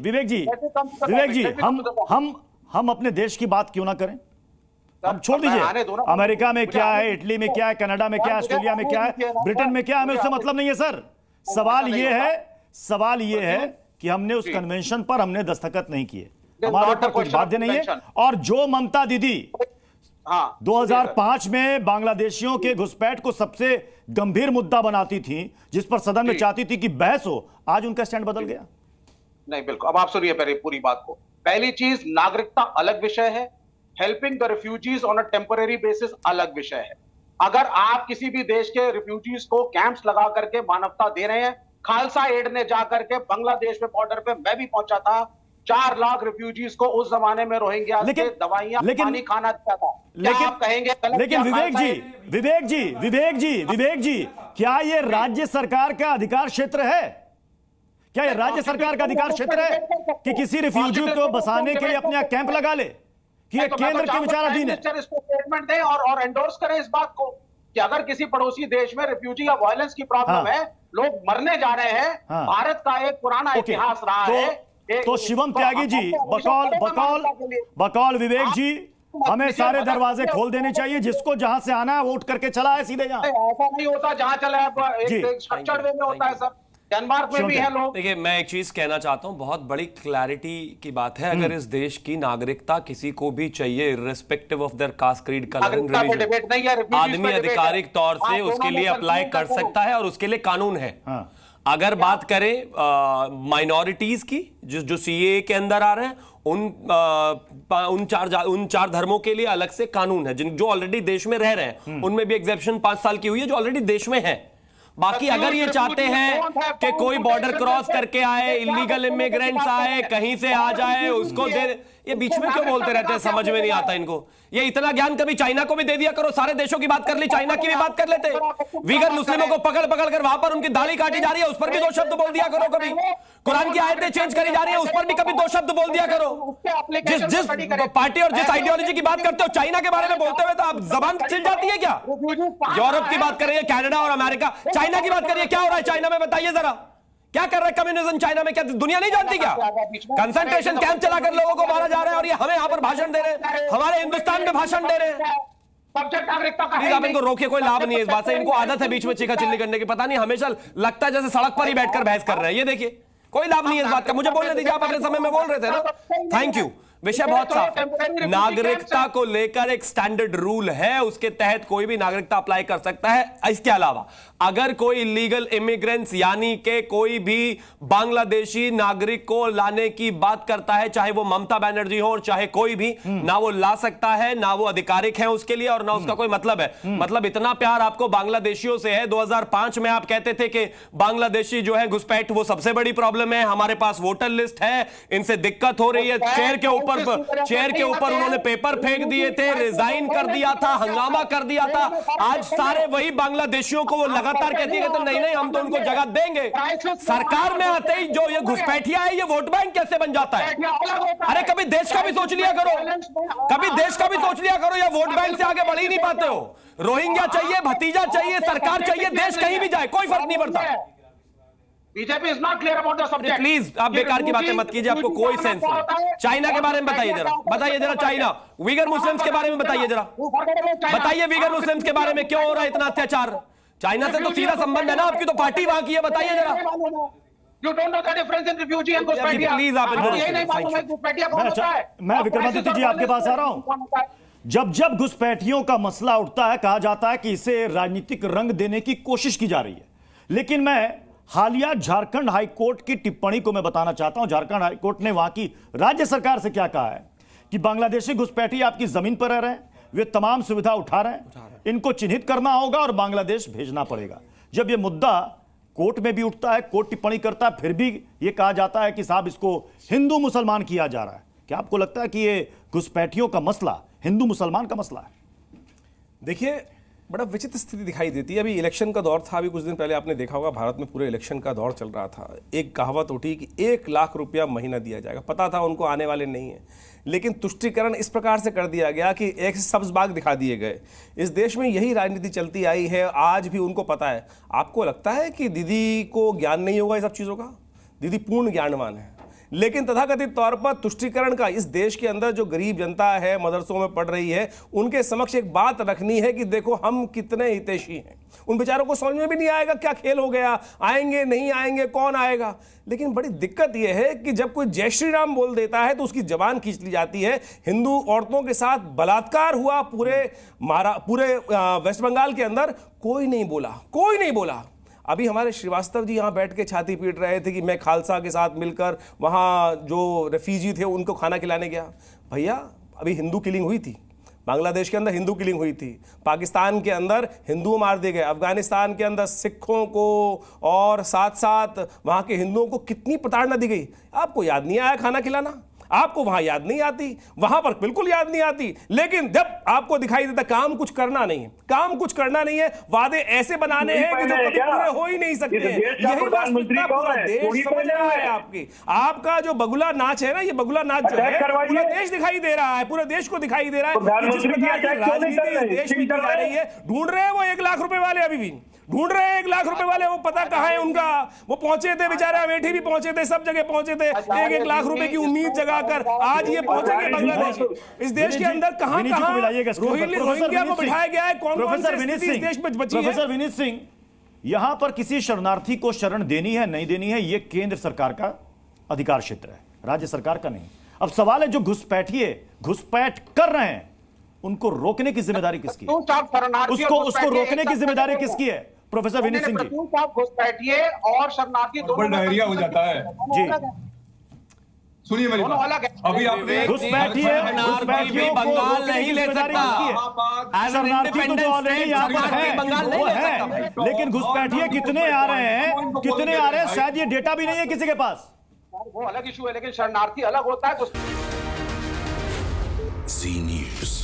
विवेक जी, विवेक जी, हम अपने देश की बात क्यों ना करें? हम छोड़ दीजिए अमेरिका में क्या है, इटली में क्या है, कनाडा में क्या है, ऑस्ट्रेलिया में क्या है, ब्रिटेन में क्या है, हमें उससे मतलब नहीं है सर। सवाल ये है कि हमने उस कन्वेंशन पर हमने दस्तखत नहीं किए, हमारे ऊपर कुछ बाध्य नहीं है। और जो ममता दीदी 2005 में बांग्लादेशियों के घुसपैठ को सबसे गंभीर मुद्दा बनाती थी, जिस पर सदन में चाहती थी कि बहस हो, आज उनका स्टैंड बदल गया। नहीं, बिल्कुल। अब आप सुनिए पहले पूरी बात को। पहली चीज, नागरिकता अलग विषय है, helping the refugees on a temporary basis अलग विषय है। अगर आप किसी भी देश के रिफ्यूजीज को कैंप्स लगा करके मानवता दे रहे हैं, खालसा एड ने जाकर के बांग्लादेश में बॉर्डर पे मैं भी पहुंचा था, 4 लाख रिफ्यूजीज को उस जमाने में रोहिंग्या से दवाइयां, पानी, खाना दिया था। लेकिन आप कहेंगे लेकिन विवेक जी, क्या ये राज्य सरकार का अधिकार क्षेत्र है? क्या ये राज्य सरकार का अधिकार क्षेत्र है कि किसी रिफ्यूजी को बसाने के लिए अपने यहाँ कैंप लगा ले? कि ये केंद्र के विचाराधीन है? इसको स्टेटमेंट दें और एंडोर्स करें इस बात को कि अगर किसी पड़ोसी देश में रिफ्यूजी या वायलेंस की प्रॉब्लम है, लोग मरने जा रहे हैं, भारत का एक पुराना इतिहास रहा है। तो शिवम त्यागी जी, बकौल विवेक जी, हमें सारे दरवाजे खोल देने चाहिए, जिसको जहां से आना है वो उठ करके चला है सीधे। जहां ऐसा नहीं होता, जहां चला है स्ट्रक्चर्ड वे में होता है सर। डेनमार्क में भी है लोग। देखिए, मैं एक चीज कहना चाहता हूं, बहुत बड़ी क्लैरिटी की बात है। अगर इस देश की नागरिकता किसी को भी चाहिए, irrespective of their caste, creed, colour, religion, आदमी आधिकारिक तौर से उसके लिए अप्लाई कर सकता है और उसके लिए कानून है। अगर बात करें माइनॉरिटीज की, जो सीएए के अंदर आ रहे हैं, उन चार धर्मों के लिए अलग से कानून है, जो ऑलरेडी देश में रह रहे हैं। उनमें भी एग्जेप्शन 5 साल की हुई है, जो ऑलरेडी देश में है। बाकी अगर ये चाहते हैं कि कोई बॉर्डर क्रॉस करके आए, इलीगल इमिग्रेंट्स आए, कहीं से आ जाए, उसको दे, ये बीच में क्यों बोलते रहते हैं, समझ में नहीं आता इनको। ये इतना ज्ञान कभी चाइना को भी दे दिया करो। सारे देशों की बात कर ली, चाइना की भी बात कर लेते। वीगर मुस्लिमों को पकड़ पकड़ कर वहां पर उनकी दाढ़ी काटी जा रही है, उस पर भी 2 शब्द बोल दिया करो। कभी कुरान की आयतें चेंज करी जा रही है, उस पर भी कभी 2 शब्द बोल दिया करो। जिस पार्टी और जिस आइडियोलॉजी की बात करते हो, चाइना के बारे में बोलते हुए तो आप जबान छिल जाती है क्या? यूरोप की बात करिए, कनाडा और अमेरिका, चाइना की बात करिए, क्या हो रहा है चाइना में, बताइए जरा। क्या कर रहा है कम्युनिज्म चाइना में? क्या दुनिया नहीं जानती क्या? कंसंट्रेशन कैंप चलाकर लोगों को मारा जा रहा है, और ये हमें यहां पर भाषण दे रहे हैं, हमारे हिंदुस्तान में भाषण दे रहे हैं। प्लीज आप इनको रोकिए, कोई लाभ नहीं है इस बात से। इनको आदत है बीच में चीखा चिल्ली करने की, पता नहीं हमेशा लगता है जैसे सड़क पर ही बैठकर बहस कर रहे हैं। ये देखिए, कोई लाभ नहीं है इस बात का। मुझे बोलने दीजिए, आप अपने समय में बोल रहे थे ना। Thank you. विषय बहुत साफ है। नागरिकता को लेकर एक स्टैंडर्ड रूल है, उसके तहत कोई भी नागरिकता अप्लाई कर सकता है। इसके अलावा अगर कोई इलीगल इमिग्रेंट्स यानी कि कोई भी बांग्लादेशी नागरिक को लाने की बात करता है, चाहे वो ममता बनर्जी हो और चाहे कोई भी, ना वो ला सकता है, ना वो आधिकारिक है उसके लिए, और ना उसका कोई मतलब है। मतलब इतना प्यार आपको बांग्लादेशियों से है। 2005 में आप कहते थे कि बांग्लादेशी जो है घुसपैठ वो सबसे बड़ी प्रॉब्लम है, हमारे पास वोटर लिस्ट है, इनसे दिक्कत हो रही है। चेयर के ऊपर उन्होंने पेपर फेंक दिए थे, रिजाइन कर दिया था, हंगामा कर दिया था। आज सारे वही बांग्लादेशियों को वो लगातार कहती है तो नहीं हम तो उनको जगह देंगे। सरकार में आते ही जो ये घुसपैठिया है, ये वोट बैंक कैसे बन जाता है? अरे कभी देश का भी सोच लिया करो, कभी देश का भी सोच लिया करो। या वोट बैंक से आगे बढ़ ही नहीं पाते हो। रोहिंग्या चाहिए, भतीजा चाहिए, सरकार चाहिए, देश कहीं भी जाए कोई फर्क नहीं पड़ता। BJP is not clear about the subject. Please आप बेकार की बातें मत कीजिए, आपको कोई सेंस नहीं। चाइना के बारे में बताइए जरा, चाइना वीगर मुस्लिम्स के बारे में बताइए जरा, बताइए वीगर मुस्लिम्स के बारे में क्यों हो रहा है इतना अत्याचार? चाइना से तो सीधा संबंध है ना, आपकी तो पार्टी वहां की है, बताइए जरा। You don't know the difference in refugee and घुसपैठिया। प्लीज आप मैं विक्रमादित्य जी आपके पास आ रहा हूं। जब घुसपैठियों का मसला उठता है, कहा जाता है कि इसे राजनीतिक रंग देने की कोशिश की जा रही है। लेकिन मैं हालिया झारखंड हाईकोर्ट की टिप्पणी को मैं बताना चाहता हूं। झारखंड हाईकोर्ट ने वहां की राज्य सरकार से क्या कहा है कि बांग्लादेशी घुसपैठी आपकी जमीन पर रह रहे हैं, वे तमाम सुविधा उठा रहे हैं, इनको चिन्हित करना होगा और बांग्लादेश भेजना पड़ेगा। जब यह मुद्दा कोर्ट में भी उठता है, कोर्ट टिप्पणी करता है, फिर भी यह कहा जाता है कि साहब इसको हिंदू मुसलमान किया जा रहा है। क्या आपको लगता है कि यह घुसपैठियों का मसला हिंदू मुसलमान का मसला है? देखिए, बड़ा विचित्र स्थिति दिखाई देती है। अभी इलेक्शन का दौर था, अभी कुछ दिन पहले आपने देखा होगा भारत में पूरे इलेक्शन का दौर चल रहा था। एक कहावत उठी कि 1 लाख रुपया महीना दिया जाएगा। पता था उनको आने वाले नहीं है, लेकिन तुष्टीकरण इस प्रकार से कर दिया गया कि एक सब्ज बाग दिखा दिए गए। इस देश में यही राजनीति चलती आई है, आज भी उनको पता है। आपको लगता है कि दीदी को ज्ञान नहीं होगा ये सब चीज़ों का? दीदी पूर्ण ज्ञानवान है, लेकिन तथाकथित तौर पर तुष्टीकरण का इस देश के अंदर जो गरीब जनता है, मदरसों में पढ़ रही है, उनके समक्ष एक बात रखनी है कि देखो हम कितने हितैषी हैं। उन बेचारों को समझ में भी नहीं आएगा क्या खेल हो गया, आएंगे नहीं आएंगे, कौन आएगा। लेकिन बड़ी दिक्कत यह है कि जब कोई जय श्री राम बोल देता है तो उसकी जबान खींच ली जाती है। हिंदू औरतों के साथ बलात्कार हुआ पूरे वेस्ट बंगाल के अंदर, कोई नहीं बोला, कोई नहीं बोला। अभी हमारे श्रीवास्तव जी यहाँ बैठ के छाती पीट रहे थे कि मैं खालसा के साथ मिलकर वहाँ जो रेफ्यूजी थे उनको खाना खिलाने गया। भैया अभी हिंदू किलिंग हुई थी, बांग्लादेश के अंदर हिंदू किलिंग हुई थी, पाकिस्तान के अंदर हिंदू मार दिए गए, अफगानिस्तान के अंदर सिखों को और साथ साथ वहाँ के हिंदुओं को कितनी प्रताड़ना दी गई। आपको याद नहीं आया खाना खिलाना? आपको वहां याद नहीं आती, वहां पर बिल्कुल याद नहीं आती। लेकिन जब आपको दिखाई देता काम कुछ करना नहीं है, काम कुछ करना नहीं है, वादे ऐसे बनाने हैं कि जो कभी पूरे हो ही नहीं सकते। यही वास्तविकता पूरा देश समझ रहा है आपकी। आपका जो बगुला नाच है ना, ये बगुला नाच जो है पूरा देश दिखाई दे रहा है, पूरे देश को दिखाई दे रहा है। जिस प्रकार की राजनीति इस देश में की जा रही है, ढूंढ रहे हैं वो 1 लाख रुपए वाले, अभी भी ढूंढ रहे हैं 1 लाख रुपए वाले। वो पता कहां है उनका? वो पहुंचे थे बेचारे, अमेठी भी पहुंचे थे, सब जगह पहुंचे थे, 1-1 लाख रुपए की उम्मीद जगाकर आज ये पहुंचेंगे बांग्लादेश। इस देश के अंदर कहां रोहिंग्या को बिठाया गया है? कौन कौन सी स्थिति इस देश में बची है? प्रोफेसर विनीत सिंह, यहां पर किसी शरणार्थी को शरण देनी है नहीं देनी है, ये केंद्र सरकार का अधिकार क्षेत्र है, राज्य सरकार का नहीं। अब सवाल है जो घुसपैठ कर रहे हैं उनको रोकने की जिम्मेदारी किसकी है? उसको रोकने की जिम्मेदारी किसकी है? प्रोफेसर विनीत सिंह जी, घुसपैठिए और शरणार्थी दोनों डायरिया हो जाता है जी। सुनिए मेरी बात, अभी आपने घुसपैठियों को बंगाल नहीं ले सकता। शरणार्थी तो जो ऑलरेडी यहाँ पर है वो है, लेकिन घुसपैठिए कितने आ रहे हैं शायद ये डेटा भी नहीं है किसी के पास। वो अलग इशू है, लेकिन शरणार्थी अलग होता है। जी न्यूज़।